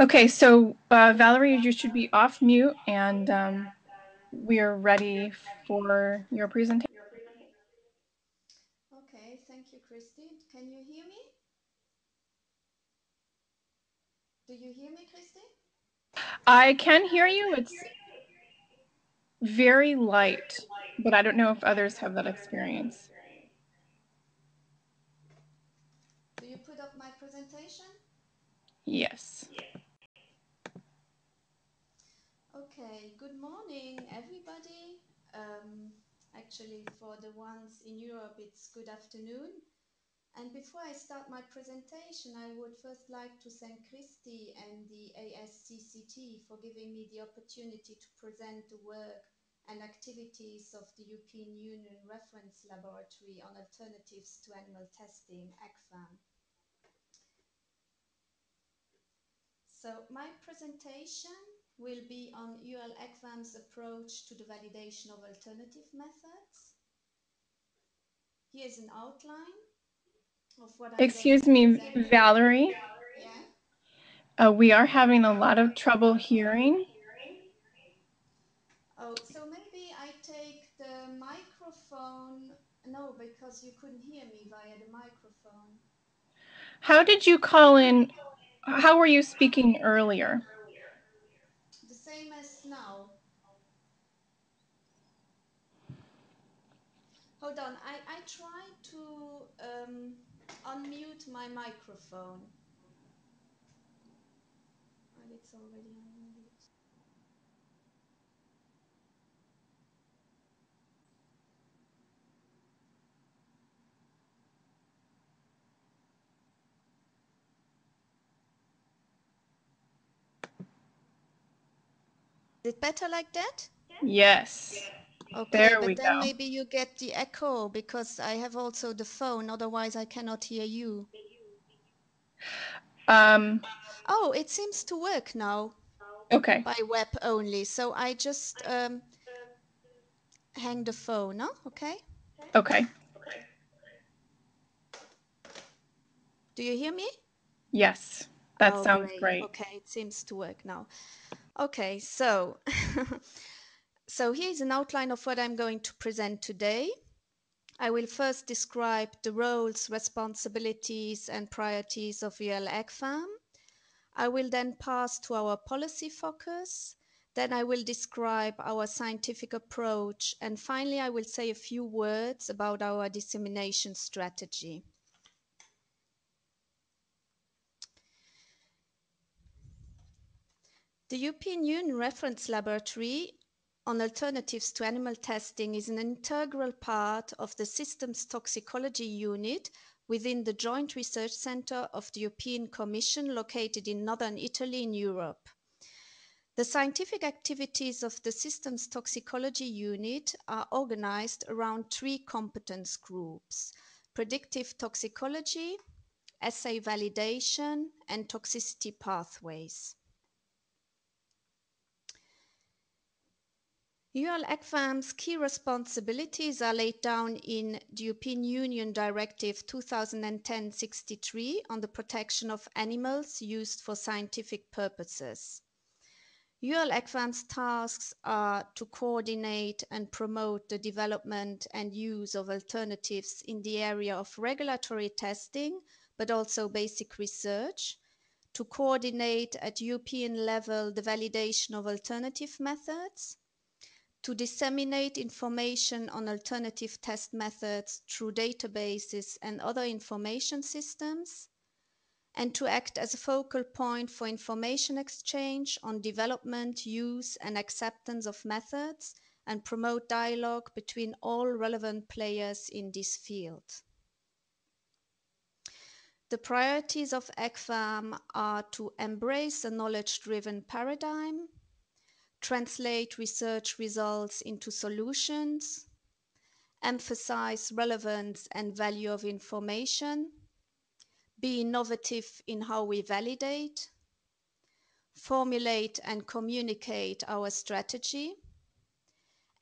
Okay, so Valerie, you should be off mute, and we're ready for your presentation. Okay, thank you, Christy. Can you hear me? Do you hear me, Christy? I can hear you. It's very light, but I don't know if others have that experience. Do you put up my presentation? Yes. Okay, good morning, everybody. Actually, for the ones in Europe, it's good afternoon. And before I start my presentation, I would first like to thank Christy and the ASCCT for giving me the opportunity to present the work and activities of the European Union Reference Laboratory on Alternatives to Animal Testing, ECVAM. So my presentation will be on EURL ECVAM's approach to the validation of alternative methods. Here's an outline of what I'm going Excuse to me, present. Valerie. Yeah? We are having a lot of trouble hearing. Oh, so maybe I take the microphone. No, because you couldn't hear me via the microphone. How did you call in? How were you speaking earlier? The same as now. Hold on, I tried to unmute my microphone. Well, it's already unmuted. Is it better like that? Yes. Okay, There we but then go. maybe you get the echo because I have also the phone, otherwise I cannot hear you. Oh, it seems to work now Okay. by web only. So I just hang the phone, huh? Okay. Okay. Do you hear me? Yes. That Oh, sounds great. great. Okay, it seems to work now. Okay, so so here's an outline of what I'm going to present today. I will first describe the roles, responsibilities, and priorities of EURL ECVAM. I will then pass to our policy focus. Then I will describe our scientific approach. And finally, I will say a few words about our dissemination strategy. The European Union Reference Laboratory on Alternatives to Animal Testing is an integral part of the Systems Toxicology Unit within the Joint Research Centre of the European Commission located in northern Italy in Europe. The scientific activities of the Systems Toxicology Unit are organized around three competence groups: predictive toxicology, assay validation, and toxicity pathways. EURL ECVAM's key responsibilities are laid down in the European Union Directive 2010/63 on the protection of animals used for scientific purposes. EURL ECVAM's tasks are to coordinate and promote the development and use of alternatives in the area of regulatory testing, but also basic research, to coordinate at European level the validation of alternative methods, to disseminate information on alternative test methods through databases and other information systems, and to act as a focal point for information exchange on development, use, and acceptance of methods, and promote dialogue between all relevant players in this field. The priorities of ECVAM are to embrace a knowledge-driven paradigm, translate research results into solutions, emphasize relevance and value of information, be innovative in how we validate, formulate and communicate our strategy,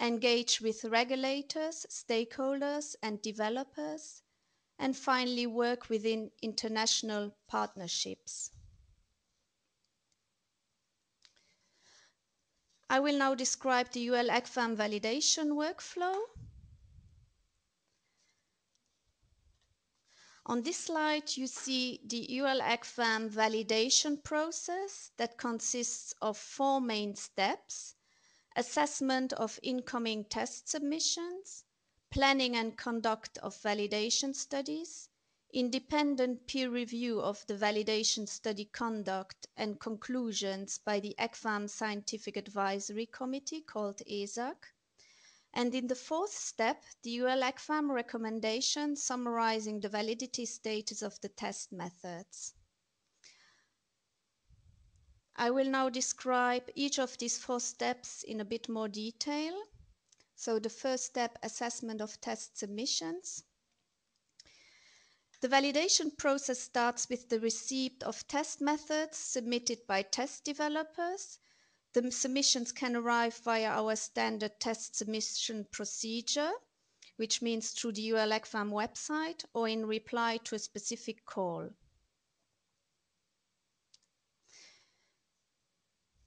engage with regulators, stakeholders, and developers, and finally work within international partnerships. I will now describe the EURL ECVAM validation workflow. On this slide, you see the EURL ECVAM validation process that consists of 4 main steps: assessment of incoming test submissions, planning and conduct of validation studies, independent peer review of the validation study conduct and conclusions by the ECVAM Scientific Advisory Committee called ESAC. And in the 4th step, the EURL ECVAM recommendation summarizing the validity status of the test methods. I will now describe each of these 4 steps in a bit more detail. So the first step, assessment of test submissions. The validation process starts with the receipt of test methods submitted by test developers. The submissions can arrive via our standard test submission procedure, which means through the EURL ECVAM website or in reply to a specific call.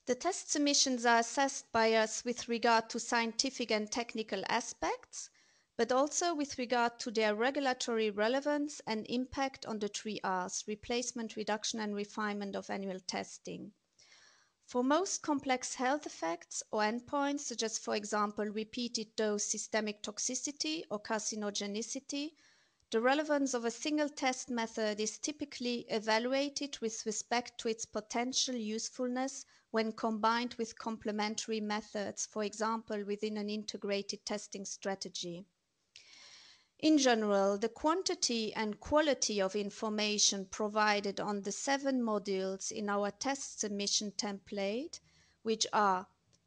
The test submissions are assessed by us with regard to scientific and technical aspects, but also with regard to their regulatory relevance and impact on the 3 Rs: replacement, reduction, and refinement of annual testing. For most complex health effects or endpoints, such as, for example, repeated dose systemic toxicity or carcinogenicity, the relevance of a single test method is typically evaluated with respect to its potential usefulness when combined with complementary methods, for example, within an integrated testing strategy. In general, the quantity and quality of information provided on the 7 modules in our test submission template, which are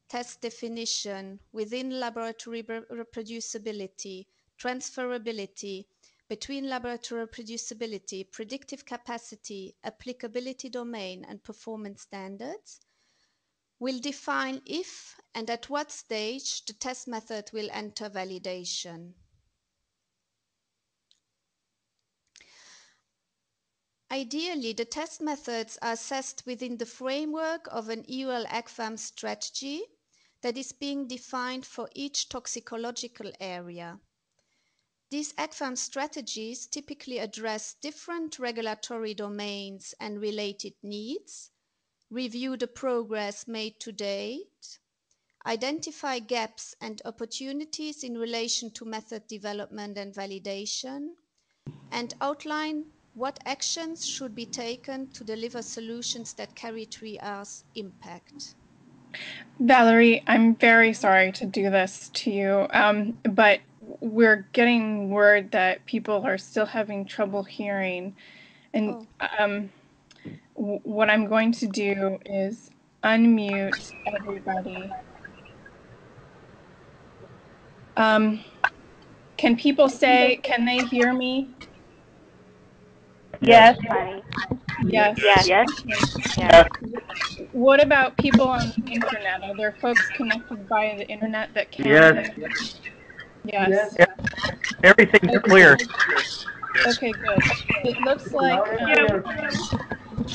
test definition, within laboratory reproducibility, transferability, between laboratory reproducibility, predictive capacity, applicability domain, and performance standards, will define if and at what stage the test method will enter validation. Ideally, the test methods are assessed within the framework of an EURL ECVAM strategy that is being defined for each toxicological area. These ECVAM strategies typically address different regulatory domains and related needs, review the progress made to date, identify gaps and opportunities in relation to method development and validation, and outline what actions should be taken to deliver solutions that carry 3 Rs impact. Valerie, I'm very sorry to do this to you, but we're getting word that people are still having trouble hearing. And what I'm going to do is unmute everybody. Can people say, can they hear me? Yes, honey. Yes. Yes. Yes. What about people on the internet? Are there folks connected via the internet that can hear me? Yes. Everything's clear. Okay, good. It looks like if you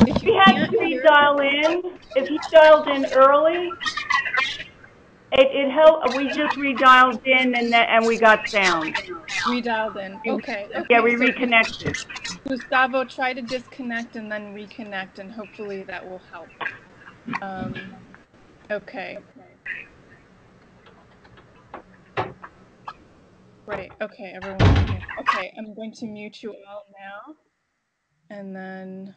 We had can't to hear, redial in. If he dialed in early, it helped. We just redialed in and we got sound. redialed in. Okay. Yeah, we So reconnected. Gustavo, try to disconnect and then reconnect, and hopefully that will help. Okay. Great. Okay, everyone. Okay, I'm going to mute you all now. And then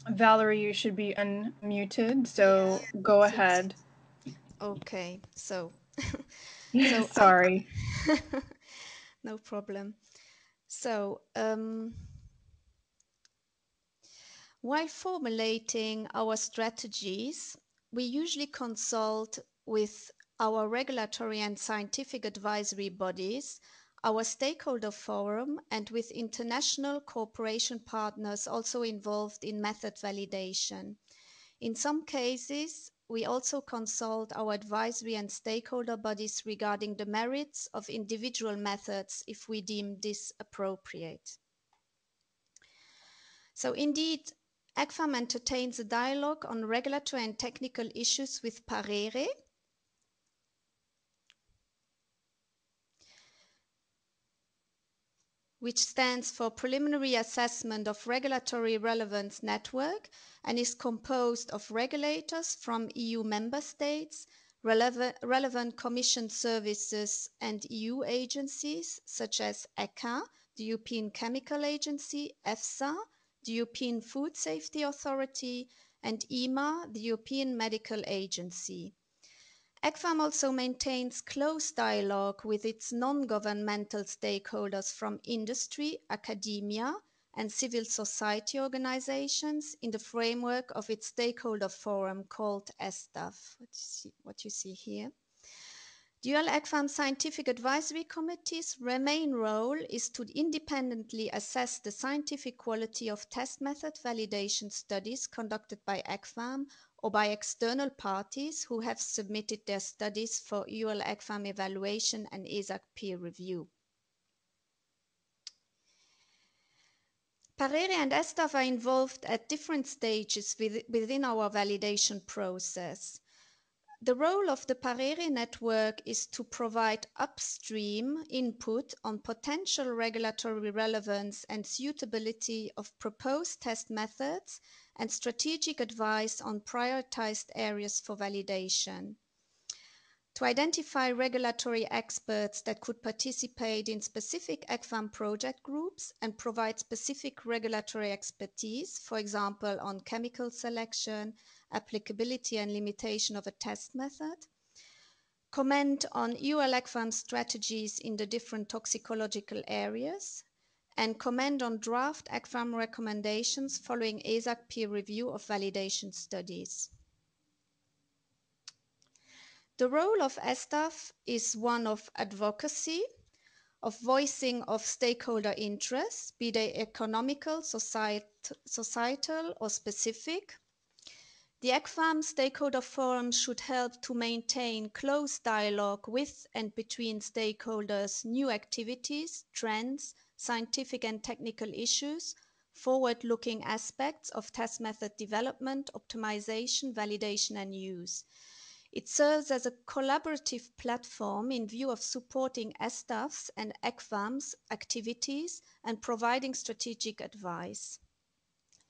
Valerie, you should be unmuted, so go ahead. Okay, so sorry. No problem. So while formulating our strategies, we usually consult with our regulatory and scientific advisory bodies, our stakeholder forum, and with international cooperation partners also involved in method validation. In some cases, we also consult our advisory and stakeholder bodies regarding the merits of individual methods if we deem this appropriate. So indeed, ECVAM entertains a dialogue on regulatory and technical issues with PARERE, which stands for Preliminary Assessment of Regulatory Relevance Network, and is composed of regulators from EU member states, relevant Commission services and EU agencies such as ECHA, the European Chemical Agency, EFSA, the European Food Safety Authority, and EMA, the European Medical Agency. ECVAM also maintains close dialogue with its non-governmental stakeholders from industry, academia, and civil society organizations in the framework of its stakeholder forum called ESTAF, what you see here. Dual ECVAM scientific advisory committee's main role is to independently assess the scientific quality of test method validation studies conducted by ECVAM or by external parties who have submitted their studies for EURL ECVAM evaluation and ESAC peer review. PARERE and ESTAF are involved at different stages within our validation process. The role of the PARERE network is to provide upstream input on potential regulatory relevance and suitability of proposed test methods and strategic advice on prioritized areas for validation. To identify regulatory experts that could participate in specific ECVAM project groups and provide specific regulatory expertise, for example, on chemical selection, applicability and limitation of a test method, comment on EURL ECVAM strategies in the different toxicological areas, and comment on draft ECVAM recommendations following ESAC peer review of validation studies. The role of ESTAF is one of advocacy, of voicing of stakeholder interests, be they economical, societal, or specific. The ECVAM stakeholder forum should help to maintain close dialogue with and between stakeholders, new activities, trends, scientific and technical issues, forward-looking aspects of test method development, optimization, validation, and use. It serves as a collaborative platform in view of supporting ESTAF's and ECVAM's activities and providing strategic advice.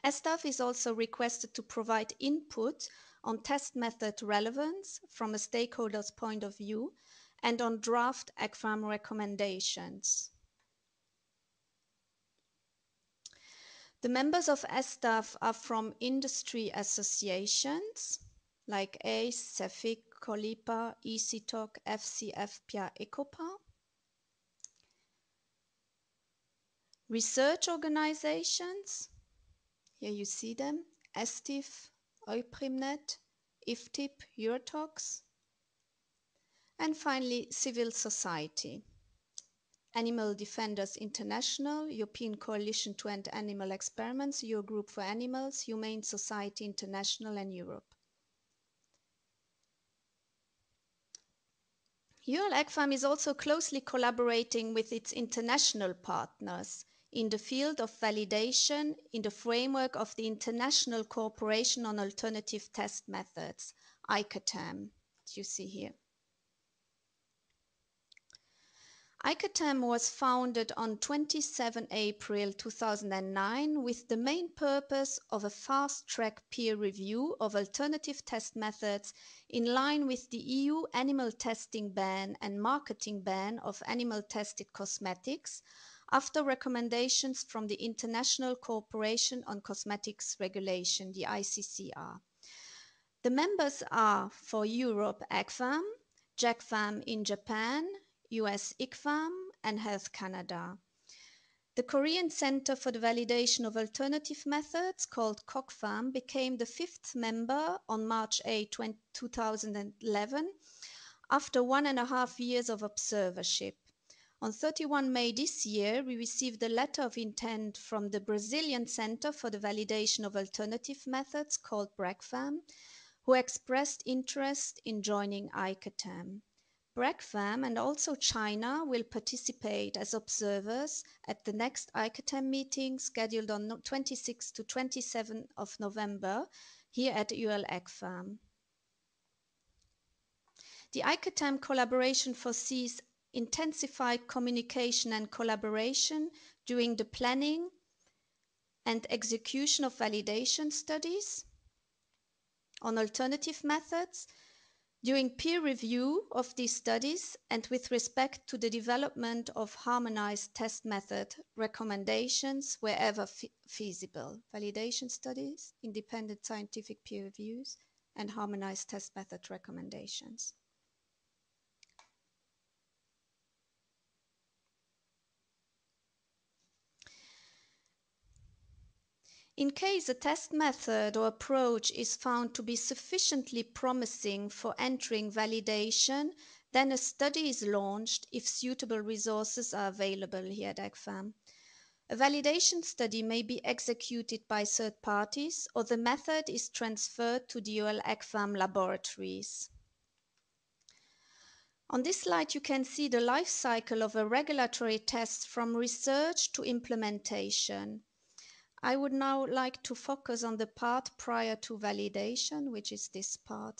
ESTAF is also requested to provide input on test method relevance from a stakeholder's point of view and on draft ECVAM recommendations. The members of ESTAF are from industry associations like ACE, CEFIC, COLIPA, ECTOC, FC, FPA, ECOPA. Research organizations, here you see them, ESTIF, EUPRIMNet, IFTIP, Eurotox. And finally, civil society. Animal Defenders International, European Coalition to End Animal Experiments, Eurogroup for Animals, Humane Society International, and Europe. EURL ECVAM is also closely collaborating with its international partners in the field of validation in the framework of the International Cooperation on Alternative Test Methods, ICATM, as you see here. ICATM was founded on 27 April 2009 with the main purpose of a fast-track peer review of alternative test methods in line with the EU animal testing ban and marketing ban of animal-tested cosmetics after recommendations from the International Cooperation on Cosmetics Regulation, the ICCR. The members are for Europe ECVAM, JECVAM in Japan, US ICVAM, and Health Canada. The Korean Center for the Validation of Alternative Methods, called COCVAM, became the 5th member on March 8, 2011, after 1.5 years of observership. On 31 May this year, we received a letter of intent from the Brazilian Center for the Validation of Alternative Methods, called BRECVAM, who expressed interest in joining ICATM. ECVAM and also China will participate as observers at the next ICATM meeting scheduled on 26 to 27 of November here at EURL ECVAM. The ICATM collaboration foresees intensified communication and collaboration during the planning and execution of validation studies on alternative methods, during peer review of these studies, and with respect to the development of harmonized test method recommendations wherever feasible. Validation studies, independent scientific peer reviews, and harmonized test method recommendations. In case a test method or approach is found to be sufficiently promising for entering validation, then a study is launched if suitable resources are available here at ECVAM. A validation study may be executed by third parties, or the method is transferred to the EURL ECVAM laboratories. On this slide, you can see the life cycle of a regulatory test from research to implementation. I would now like to focus on the part prior to validation, which is this part.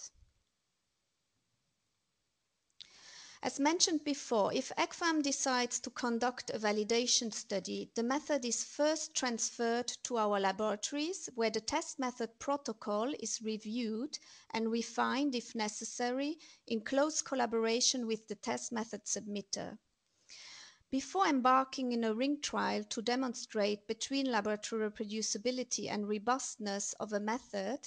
As mentioned before, if ECVAM decides to conduct a validation study, the method is first transferred to our laboratories, where the test method protocol is reviewed and refined if necessary, in close collaboration with the test method submitter. Before embarking in a ring trial to demonstrate between laboratory reproducibility and robustness of a method,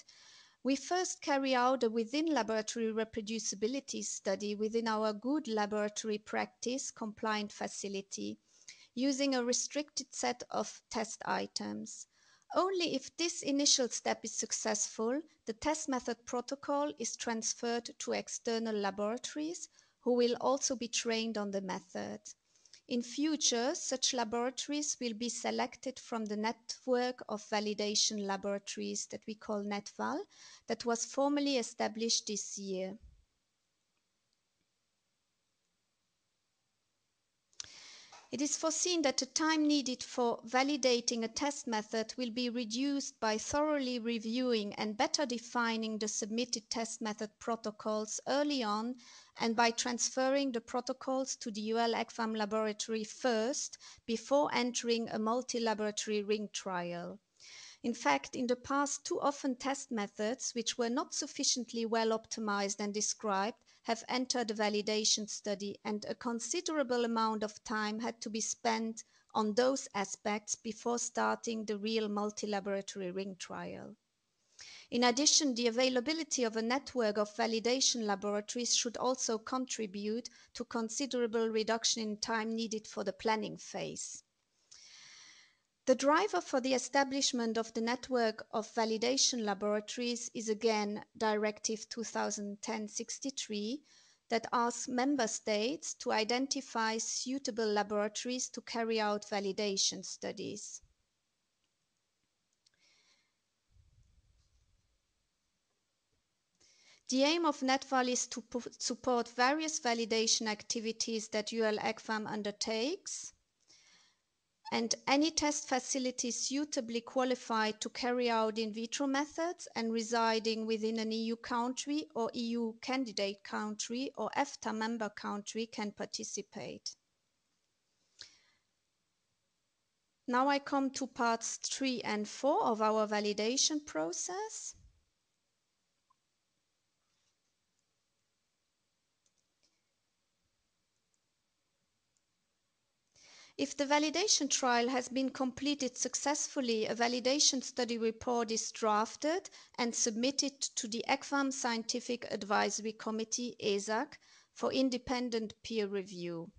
we first carry out a within-laboratory reproducibility study within our good laboratory practice compliant facility, using a restricted set of test items. Only if this initial step is successful, the test method protocol is transferred to external laboratories, who will also be trained on the method. In future, such laboratories will be selected from the network of validation laboratories that we call NetVal, that was formally established this year. It is foreseen that the time needed for validating a test method will be reduced by thoroughly reviewing and better defining the submitted test method protocols early on, and by transferring the protocols to the EURL ECVAM laboratory first before entering a multi-laboratory ring trial. In fact, in the past, too often test methods, which were not sufficiently well optimized and described, have entered a validation study, and a considerable amount of time had to be spent on those aspects before starting the real multi-laboratory ring trial. In addition, the availability of a network of validation laboratories should also contribute to considerable reduction in time needed for the planning phase. The driver for the establishment of the network of validation laboratories is again Directive 2010-63 that asks member states to identify suitable laboratories to carry out validation studies. The aim of NetVal is to support various validation activities that EURL ECVAM undertakes, and any test facility suitably qualified to carry out in vitro methods and residing within an EU country or EU candidate country or EFTA member country can participate. Now I come to parts 3 and 4 of our validation process. If the validation trial has been completed successfully, a validation study report is drafted and submitted to the ECVAM Scientific Advisory Committee, ESAC, for independent peer review.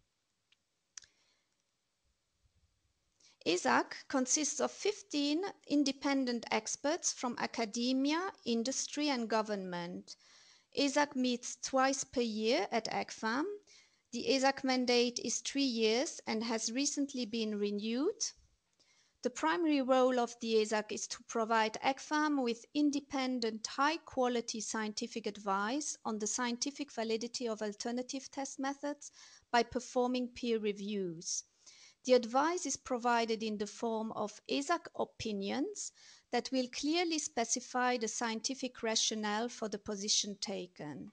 ESAC consists of 15 independent experts from academia, industry, and government. ESAC meets twice per year at ECVAM. The ESAC mandate is 3 years and has recently been renewed. The primary role of the ESAC is to provide ECVAM with independent, high-quality scientific advice on the scientific validity of alternative test methods by performing peer reviews. The advice is provided in the form of ESAC opinions that will clearly specify the scientific rationale for the position taken.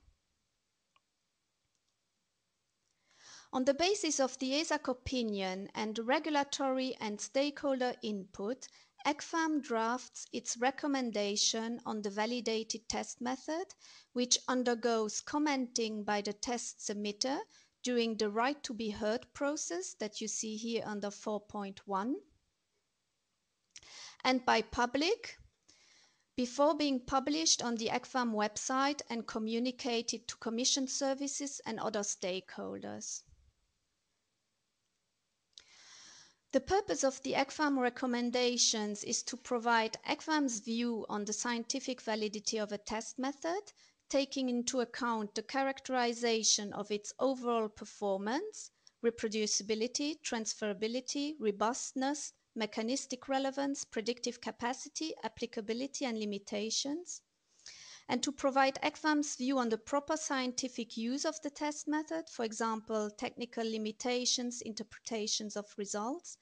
On the basis of the ESAC opinion and regulatory and stakeholder input, ECVAM drafts its recommendation on the validated test method, which undergoes commenting by the test submitter during the right to be heard process that you see here under 4.1, and by public, before being published on the ECVAM website and communicated to Commission services and other stakeholders. The purpose of the ECVAM recommendations is to provide ECVAM's view on the scientific validity of a test method, taking into account the characterization of its overall performance, reproducibility, transferability, robustness, mechanistic relevance, predictive capacity, applicability, and limitations, and to provide ECVAM's view on the proper scientific use of the test method, for example, technical limitations, interpretations of results,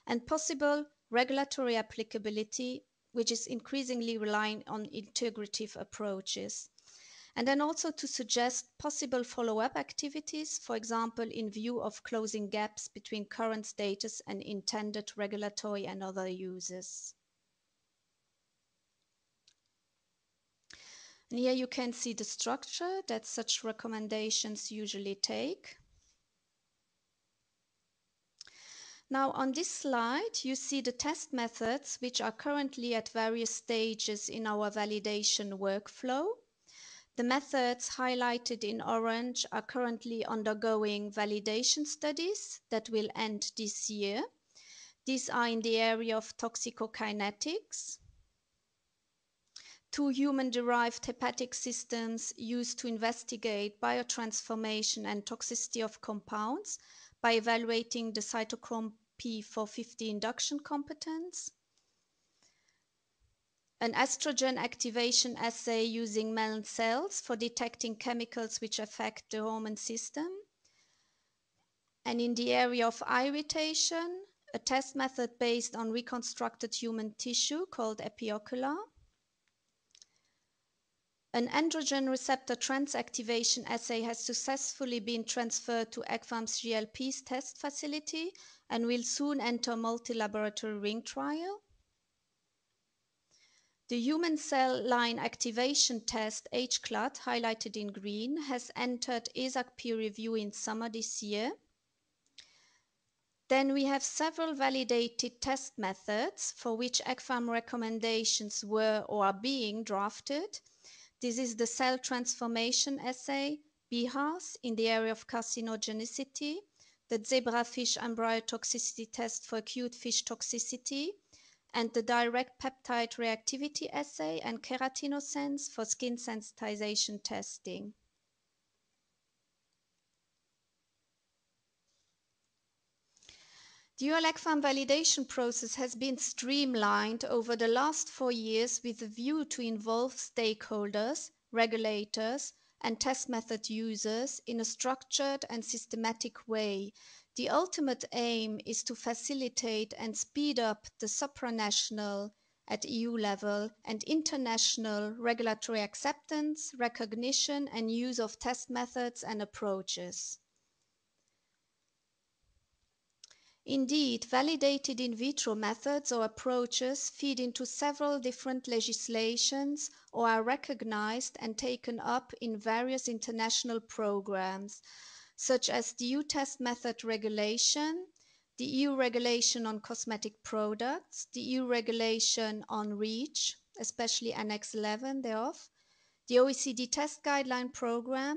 and possible regulatory applicability, which is increasingly relying on integrative approaches. And then also to suggest possible follow-up activities, for example, in view of closing gaps between current status and intended regulatory and other uses. And here you can see the structure that such recommendations usually take. Now on this slide, you see the test methods which are currently at various stages in our validation workflow. The methods highlighted in orange are currently undergoing validation studies that will end this year. These are in the area of toxicokinetics, 2 human-derived hepatic systems used to investigate biotransformation and toxicity of compounds by evaluating the cytochrome P450 induction competence, an estrogen activation assay using Mellon cells for detecting chemicals which affect the hormone system, and in the area of eye irritation, a test method based on reconstructed human tissue called Epiocular, an androgen receptor transactivation assay has successfully been transferred to ECVAM's GLP's test facility and will soon enter multi-laboratory ring trial. The human cell line activation test, HCLAT, highlighted in green, has entered ESAC peer review in summer this year. Then we have several validated test methods for which ECVAM recommendations were or are being drafted. This is the cell transformation assay, BHARS, in the area of carcinogenicity, the zebrafish embryotoxicity test for acute fish toxicity, and the direct peptide reactivity assay and keratinosense for skin sensitization testing. The EURL ECVAM validation process has been streamlined over the last 4 years with a view to involve stakeholders, regulators, and test method users in a structured and systematic way. The ultimate aim is to facilitate and speed up the supranational at EU level and international regulatory acceptance, recognition, and use of test methods and approaches. Indeed, validated in vitro methods or approaches feed into several different legislations or are recognized and taken up in various international programs, such as the EU Test Method Regulation, the EU Regulation on Cosmetic Products, the EU Regulation on REACH, especially Annex 11 thereof, the OECD Test Guideline Program,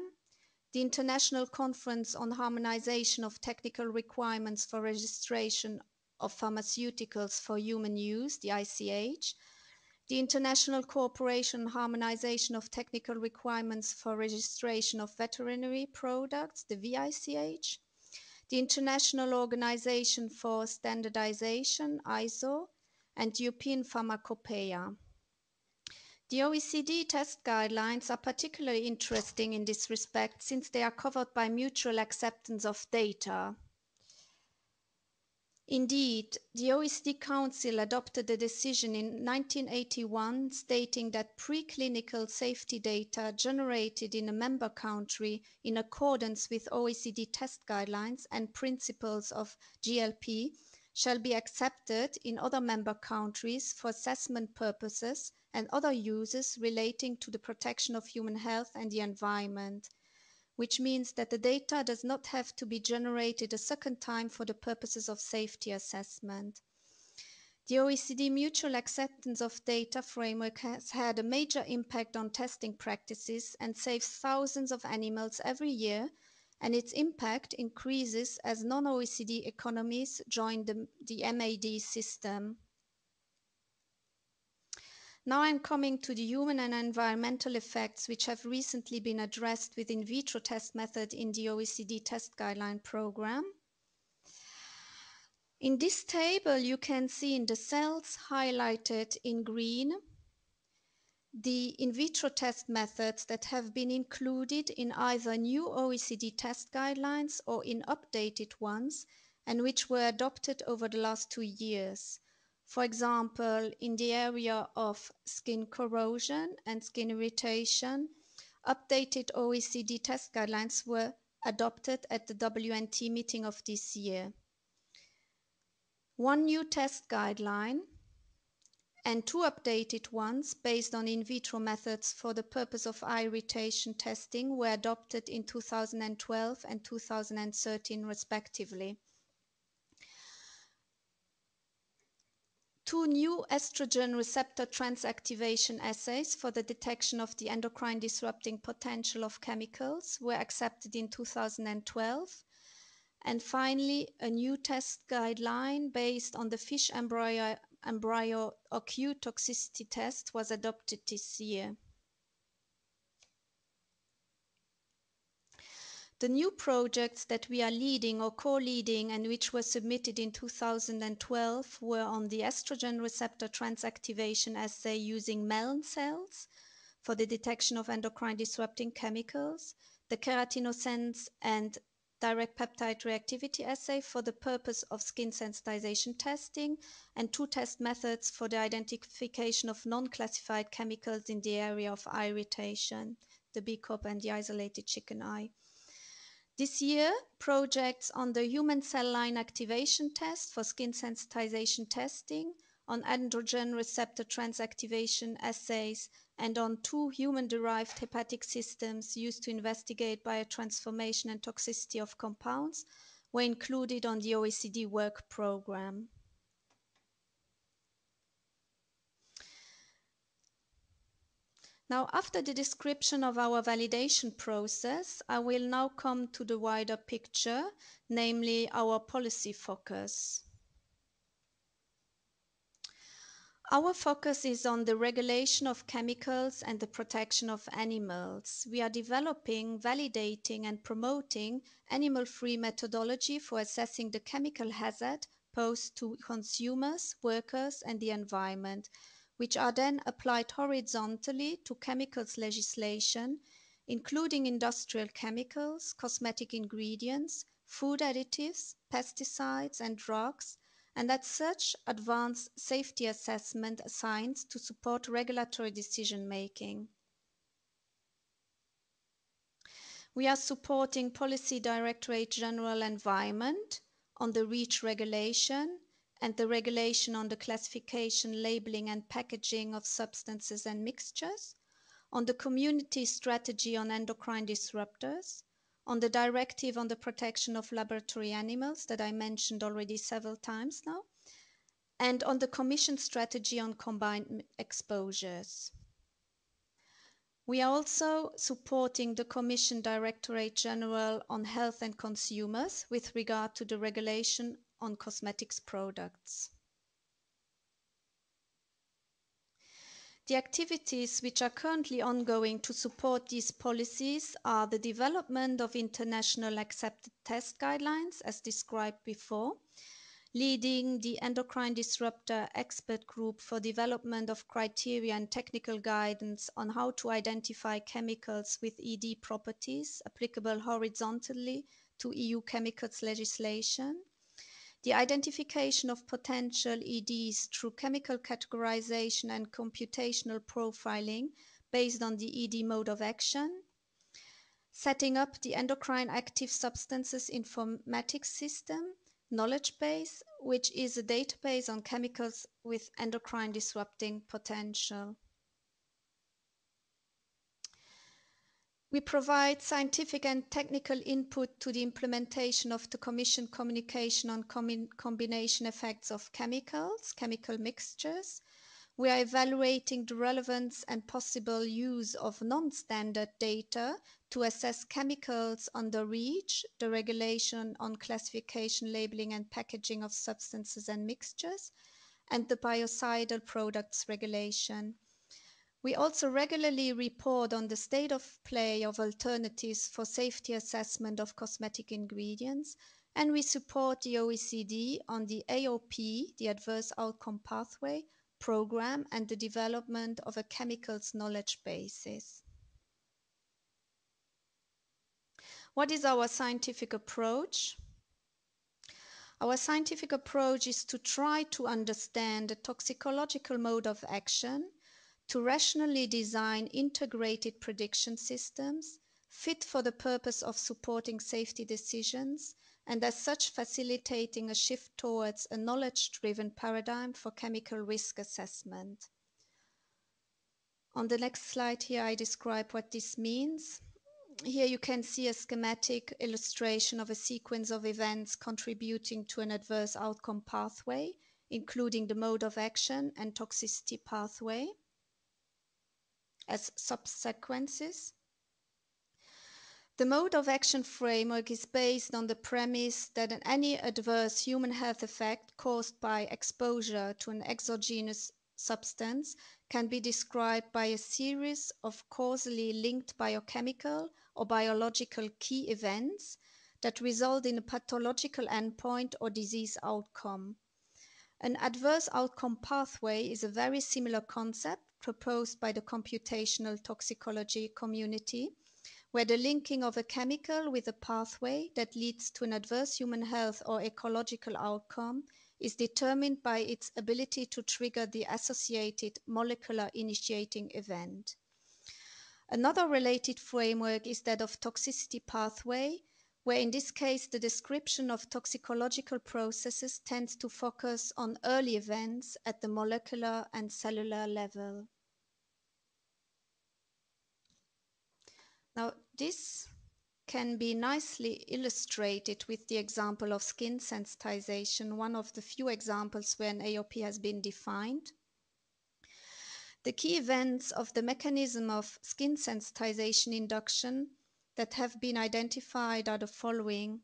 the International Conference on Harmonization of Technical Requirements for Registration of Pharmaceuticals for Human Use, the ICH, the International Cooperation on Harmonization of Technical Requirements for Registration of Veterinary Products, the VICH, the International Organization for Standardization, ISO, and European Pharmacopoeia. The OECD test guidelines are particularly interesting in this respect since they are covered by mutual acceptance of data. Indeed, the OECD Council adopted a decision in 1981 stating that preclinical safety data generated in a member country in accordance with OECD test guidelines and principles of GLP shall be accepted in other member countries for assessment purposes and other uses relating to the protection of human health and the environment, which means that the data does not have to be generated a second time for the purposes of safety assessment. The OECD Mutual Acceptance of Data framework has had a major impact on testing practices and saves thousands of animals every year, and its impact increases as non-OECD economies join the MAD system. Now I'm coming to the human and environmental effects which have recently been addressed with in vitro test method in the OECD test guideline program. In this table, you can see in the cells highlighted in green the in vitro test methods that have been included in either new OECD test guidelines or in updated ones and which were adopted over the last 2 years. For example, in the area of skin corrosion and skin irritation, updated OECD test guidelines were adopted at the WNT meeting of this year. One new test guideline and 2 updated ones based on in vitro methods for the purpose of eye irritation testing were adopted in 2012 and 2013 respectively. 2 new estrogen receptor transactivation assays for the detection of the endocrine disrupting potential of chemicals were accepted in 2012. And finally, a new test guideline based on the fish embryo acute toxicity test was adopted this year. The new projects that we are leading or co-leading and which were submitted in 2012 were on the estrogen receptor transactivation assay using melon cells for the detection of endocrine disrupting chemicals, the keratinosense and direct peptide reactivity assay for the purpose of skin sensitization testing, and 2 test methods for the identification of non-classified chemicals in the area of eye irritation, the BCOP and the isolated chicken eye. This year, projects on the human cell line activation test for skin sensitization testing, on androgen receptor transactivation assays, and on 2 human-derived hepatic systems used to investigate biotransformation and toxicity of compounds were included on the OECD work program. Now, after the description of our validation process, I will now come to the wider picture, namely our policy focus. Our focus is on the regulation of chemicals and the protection of animals. We are developing, validating, and promoting animal-free methodology for assessing the chemical hazard posed to consumers, workers, and the environment, which are then applied horizontally to chemicals legislation, including industrial chemicals, cosmetic ingredients, food additives, pesticides, and drugs, and as such, advanced safety assessment science to support regulatory decision-making. We are supporting Policy Directorate General Environment on the REACH regulation and the regulation on the classification, labeling, and packaging of substances and mixtures, on the community strategy on endocrine disruptors, on the directive on the protection of laboratory animals that I mentioned already several times now, and on the Commission strategy on combined exposures. We are also supporting the Commission Directorate General on Health and Consumers with regard to the regulation on cosmetics products. The activities which are currently ongoing to support these policies are the development of international accepted test guidelines, as described before, leading the endocrine disruptor expert group for development of criteria and technical guidance on how to identify chemicals with ED properties applicable horizontally to EU chemicals legislation, the identification of potential EDs through chemical categorization and computational profiling based on the ED mode of action, setting up the endocrine active substances informatics system knowledge base, which is a database on chemicals with endocrine disrupting potential. We provide scientific and technical input to the implementation of the Commission communication on combination effects of chemicals, chemical mixtures. We are evaluating the relevance and possible use of non-standard data to assess chemicals under REACH, the regulation on classification, labeling and packaging of substances and mixtures, and the biocidal products regulation. We also regularly report on the state of play of alternatives for safety assessment of cosmetic ingredients, and we support the OECD on the AOP, the Adverse Outcome Pathway program, and the development of a chemicals knowledge basis. What is our scientific approach? Our scientific approach is to try to understand the toxicological mode of action, to rationally design integrated prediction systems fit for the purpose of supporting safety decisions, and as such facilitating a shift towards a knowledge-driven paradigm for chemical risk assessment. On the next slide here, I describe what this means. Here you can see a schematic illustration of a sequence of events contributing to an adverse outcome pathway, including the mode of action and toxicity pathway as subsequences. The mode of action framework is based on the premise that any adverse human health effect caused by exposure to an exogenous substance can be described by a series of causally linked biochemical or biological key events that result in a pathological endpoint or disease outcome. An adverse outcome pathway is a very similar concept proposed by the computational toxicology community, where the linking of a chemical with a pathway that leads to an adverse human health or ecological outcome is determined by its ability to trigger the associated molecular initiating event. Another related framework is that of toxicity pathway, where in this case the description of toxicological processes tends to focus on early events at the molecular and cellular level. Now, this can be nicely illustrated with the example of skin sensitization, one of the few examples where an AOP has been defined. The key events of the mechanism of skin sensitization induction that have been identified are the following: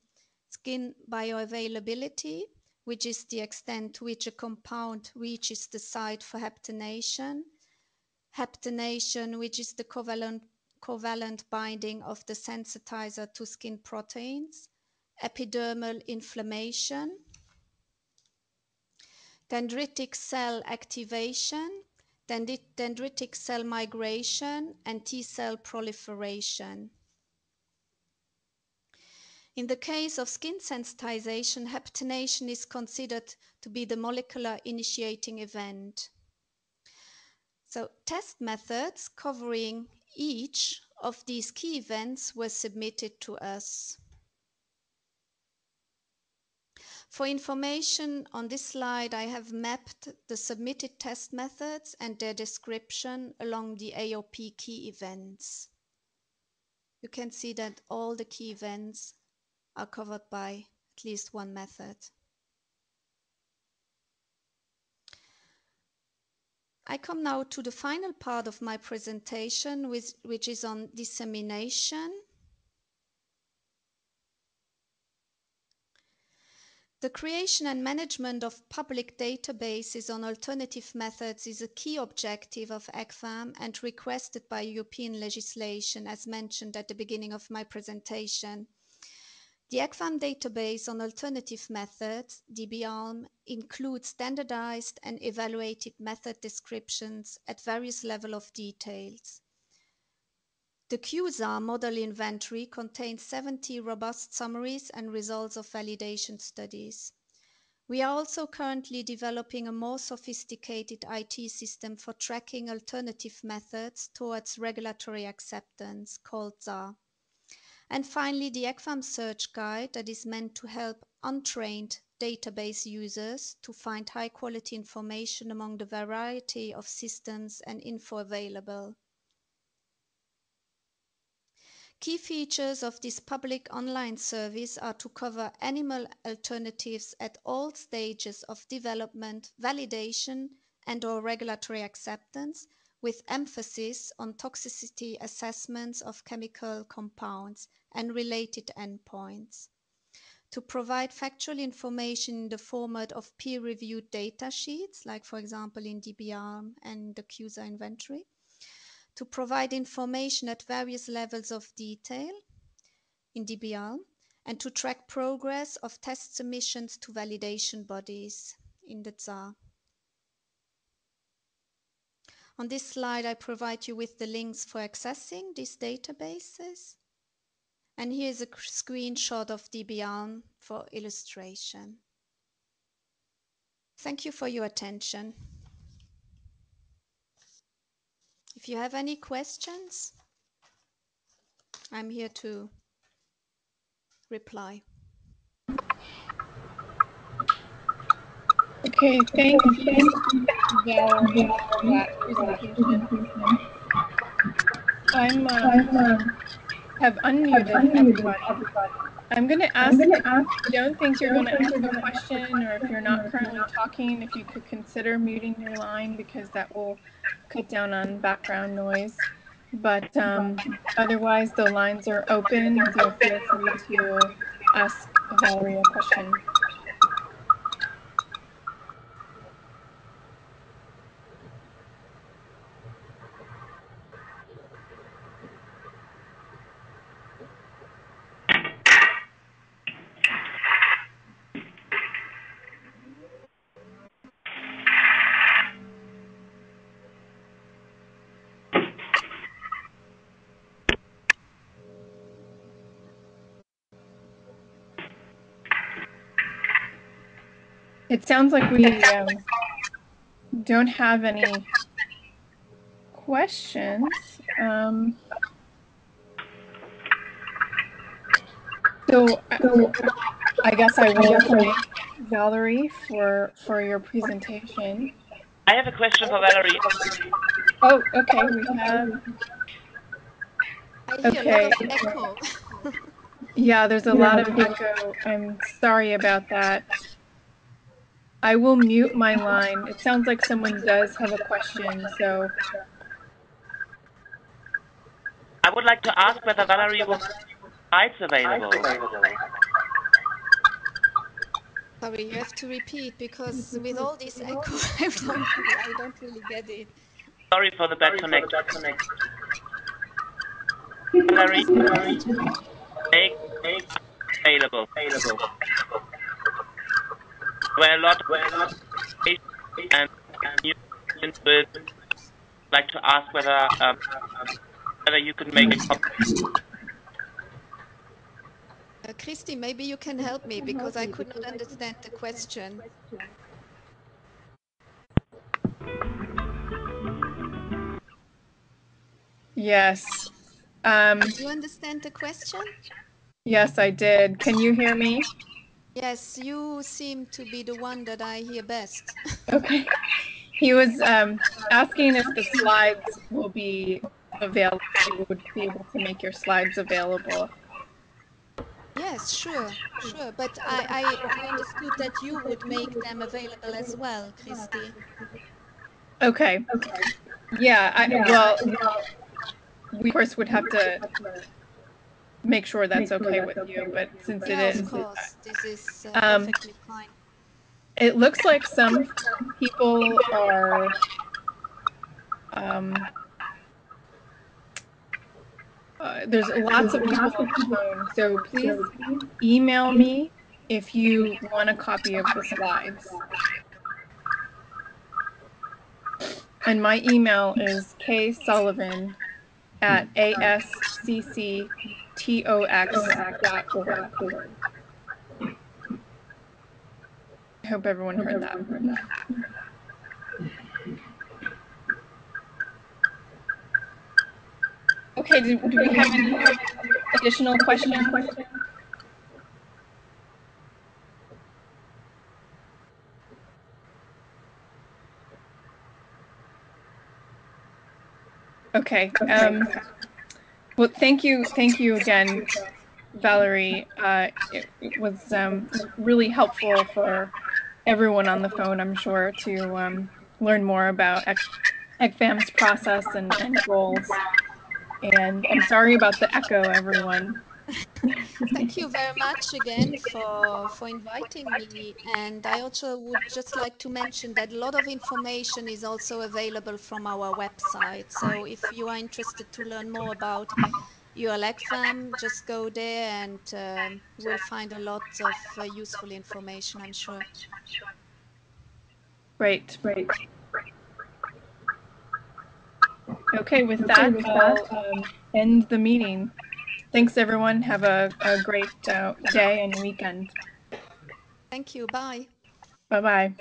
skin bioavailability, which is the extent to which a compound reaches the site for haptenation; haptenation, which is the covalent binding of the sensitizer to skin proteins; epidermal inflammation; dendritic cell activation; dendritic cell migration; and T-cell proliferation. In the case of skin sensitization, haptenation is considered to be the molecular initiating event. So test methods covering each of these key events were submitted to us. For information on this slide, I have mapped the submitted test methods and their description along the AOP key events. You can see that all the key events are covered by at least one method. I come now to the final part of my presentation, which is on dissemination. The creation and management of public databases on alternative methods is a key objective of ECVAM and requested by European legislation, as mentioned at the beginning of my presentation. The ECVAM database on alternative methods, DBALM, includes standardized and evaluated method descriptions at various levels of details. The QSAR model inventory contains 70 robust summaries and results of validation studies. We are also currently developing a more sophisticated IT system for tracking alternative methods towards regulatory acceptance called ZAR. And finally, the ECVAM search guide that is meant to help untrained database users to find high-quality information among the variety of systems and info available. Key features of this public online service are to cover animal alternatives at all stages of development, validation, and/or regulatory acceptance, with emphasis on toxicity assessments of chemical compounds and related endpoints. To provide factual information in the format of peer-reviewed data sheets, like for example in DBALM and the QSAR inventory. To provide information at various levels of detail in DBALM, and to track progress of test submissions to validation bodies in the ZAR. On this slide, I provide you with the links for accessing these databases. And here's a screenshot of DBALM for illustration. Thank you for your attention. If you have any questions, I'm here to reply. Okay, thank you, Valerie, for that presentation. Have unmuted everybody. I'm going to ask, if you don't think you're going to ask a question, or if you're not currently talking, if you could consider muting your line, because that will cut down on background noise. But otherwise, the lines are open, so feel free to ask Valerie a question. It sounds like we don't have any questions. So I guess I will thank Valerie for your presentation. I have a question for Valerie. Oh, okay. We have. I hear a lot of echo. Yeah, there's a lot of echo. I'm sorry about that. I will mute my line. It sounds like someone does have a question, so. I would like to ask whether Valerie will have slides available. Sorry, you have to repeat, because with all this echo, I don't really get it. Sorry for the bad connection. Valerie, make available. Where a lot of and you would like to ask whether you could make a copy. Christy, maybe you can help me, because I could not understand the question. Yes. Did you understand the question? Yes, I did. Can you hear me? Yes, you seem to be the one that I hear best. Okay. He was asking if the slides will be available, you would be able to make your slides available. Yes, sure. But I understood that you would make them available as well, Christy. Okay. Yeah, well, we of course would have to make sure that's okay with you, but since it is. Of course, this is perfectly fine. It looks like some people are there's lots of people on the phone, so please email me if you want a copy of the slides. And my email is kssullivan@ascctox.org. I hope everyone heard that. Okay, do we have any additional questions? Okay. Well, thank you again, Valerie. It was really helpful for everyone on the phone, I'm sure, to learn more about ECVAM's process and goals. And I'm sorry about the echo, everyone. Thank you very much again for inviting me. And I also would just like to mention that a lot of information is also available from our website. So if you are interested to learn more about EURL ECVAM, just go there and you will find a lot of useful information, I'm sure. Great. Okay, with that, I'll end the meeting. Thanks, everyone. Have a great day and weekend. Thank you. Bye. Bye-bye.